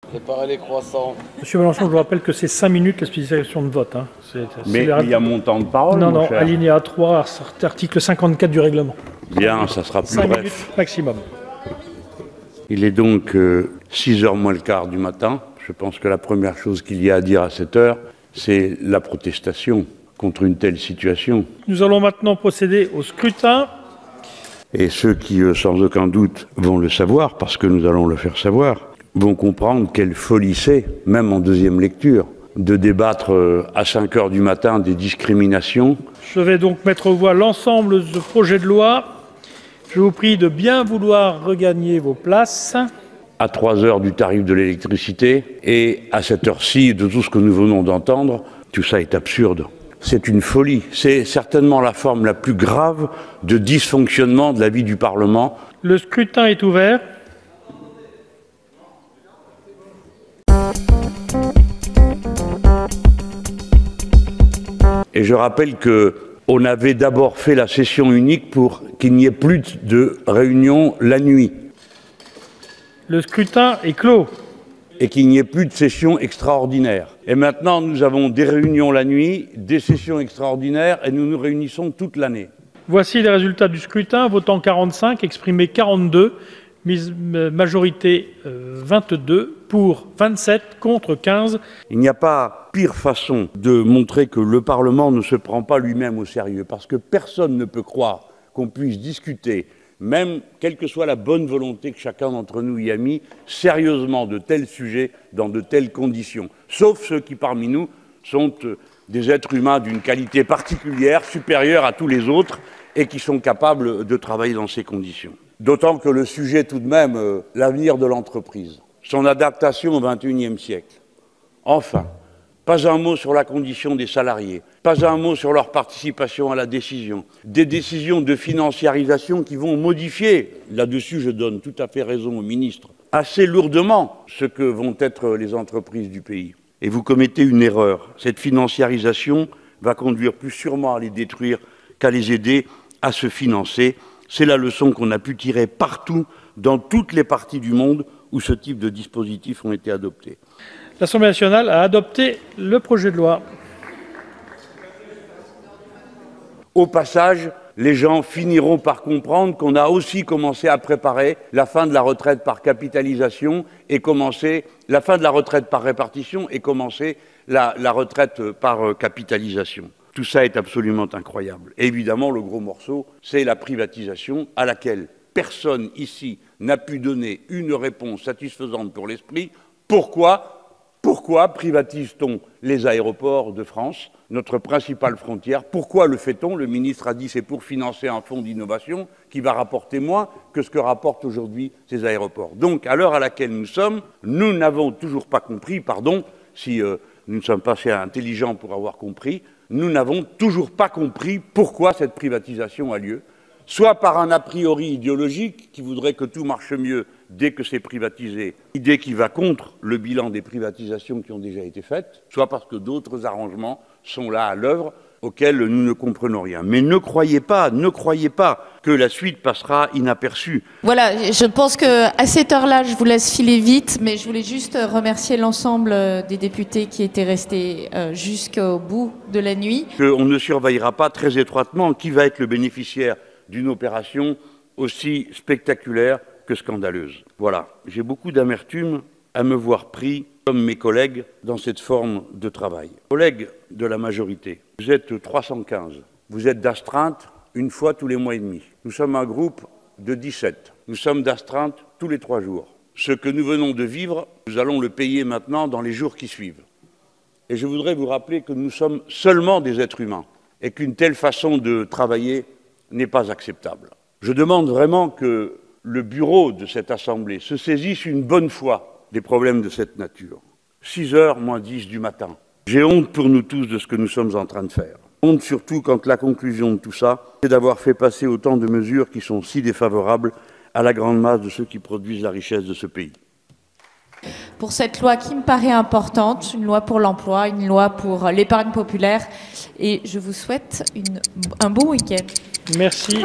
Préparez les croissants. Monsieur Mélenchon, je vous rappelle que c'est 5 minutes l'explication de vote. Hein. Mais il y a mon temps de parole, Non, mon non, cher. alinéa 3, article 54 du règlement. Bien, ça sera plus 5 bref. minutes maximum. Il est donc 6h moins le quart du matin. Je pense que la première chose qu'il y a à dire à cette heure, c'est la protestation contre une telle situation. Nous allons maintenant procéder au scrutin. Et ceux qui, sans aucun doute, vont le savoir, parce que nous allons le faire savoir, vont comprendre quelle folie c'est, même en deuxième lecture, de débattre à 5 heures du matin des discriminations. Je vais donc mettre aux voix l'ensemble du projet de loi. Je vous prie de bien vouloir regagner vos places. À 3 heures du tarif de l'électricité et à cette heure-ci de tout ce que nous venons d'entendre, tout ça est absurde. C'est une folie. C'est certainement la forme la plus grave de dysfonctionnement de la vie du Parlement. Le scrutin est ouvert. Et je rappelle qu'on avait d'abord fait la session unique pour qu'il n'y ait plus de réunions la nuit. Le scrutin est clos. Et qu'il n'y ait plus de sessions extraordinaires. Et maintenant, nous avons des réunions la nuit, des sessions extraordinaires, et nous nous réunissons toute l'année. Voici les résultats du scrutin. Votant 45, exprimé 42, majorité 22, pour 27, contre 15. Il n'y a pas pire façon de montrer que le Parlement ne se prend pas lui-même au sérieux, parce que personne ne peut croire qu'on puisse discuter, même quelle que soit la bonne volonté que chacun d'entre nous y a mis, sérieusement de tels sujets, dans de telles conditions. Sauf ceux qui, parmi nous, sont des êtres humains d'une qualité particulière, supérieure à tous les autres, et qui sont capables de travailler dans ces conditions. D'autant que le sujet, tout de même, l'avenir de l'entreprise, son adaptation au XXIe siècle. Enfin, pas un mot sur la condition des salariés, pas un mot sur leur participation à la décision, des décisions de financiarisation qui vont modifier, là-dessus je donne tout à fait raison au ministre, assez lourdement ce que vont être les entreprises du pays. Et vous commettez une erreur. Cette financiarisation va conduire plus sûrement à les détruire qu'à les aider à se financer. C'est la leçon qu'on a pu tirer partout, dans toutes les parties du monde où ce type de dispositifs ont été adoptés. L'Assemblée nationale a adopté le projet de loi. Au passage, les gens finiront par comprendre qu'on a aussi commencé à préparer la fin de la retraite par capitalisation et commencer la fin de la retraite par répartition et commencer la retraite par capitalisation. Tout ça est absolument incroyable. Et évidemment, le gros morceau, c'est la privatisation à laquelle personne ici n'a pu donner une réponse satisfaisante pour l'esprit. Pourquoi privatise-t-on les aéroports de France, notre principale frontière? Pourquoi le fait-on? Le ministre a dit c'est pour financer un fonds d'innovation qui va rapporter moins que ce que rapportent aujourd'hui ces aéroports. Donc, à l'heure à laquelle nous sommes, nous n'avons toujours pas compris, pardon, si nous ne sommes pas assez intelligents pour avoir compris, nous n'avons toujours pas compris pourquoi cette privatisation a lieu, soit par un a priori idéologique qui voudrait que tout marche mieux dès que c'est privatisé, idée qui va contre le bilan des privatisations qui ont déjà été faites, soit parce que d'autres arrangements sont là à l'œuvre auxquels nous ne comprenons rien. Mais ne croyez pas que la suite passera inaperçue. Voilà, je pense qu'à cette heure-là, je vous laisse filer vite, mais je voulais juste remercier l'ensemble des députés qui étaient restés jusqu'au bout de la nuit. On ne surveillera pas très étroitement qui va être le bénéficiaire d'une opération aussi spectaculaire que scandaleuse. Voilà, j'ai beaucoup d'amertume à me voir pris, comme mes collègues, dans cette forme de travail. Collègues de la majorité, vous êtes 315, vous êtes d'astreinte une fois tous les mois et demi. Nous sommes un groupe de 17, nous sommes d'astreinte tous les 3 jours. Ce que nous venons de vivre, nous allons le payer maintenant dans les jours qui suivent. Et je voudrais vous rappeler que nous sommes seulement des êtres humains et qu'une telle façon de travailler n'est pas acceptable. Je demande vraiment que le bureau de cette Assemblée se saisisse une bonne fois des problèmes de cette nature. 6h moins 10 du matin. J'ai honte pour nous tous de ce que nous sommes en train de faire. Honte surtout quand la conclusion de tout ça, c'est d'avoir fait passer autant de mesures qui sont si défavorables à la grande masse de ceux qui produisent la richesse de ce pays. Pour cette loi qui me paraît importante, une loi pour l'emploi, une loi pour l'épargne populaire, et je vous souhaite un bon week-end. Merci.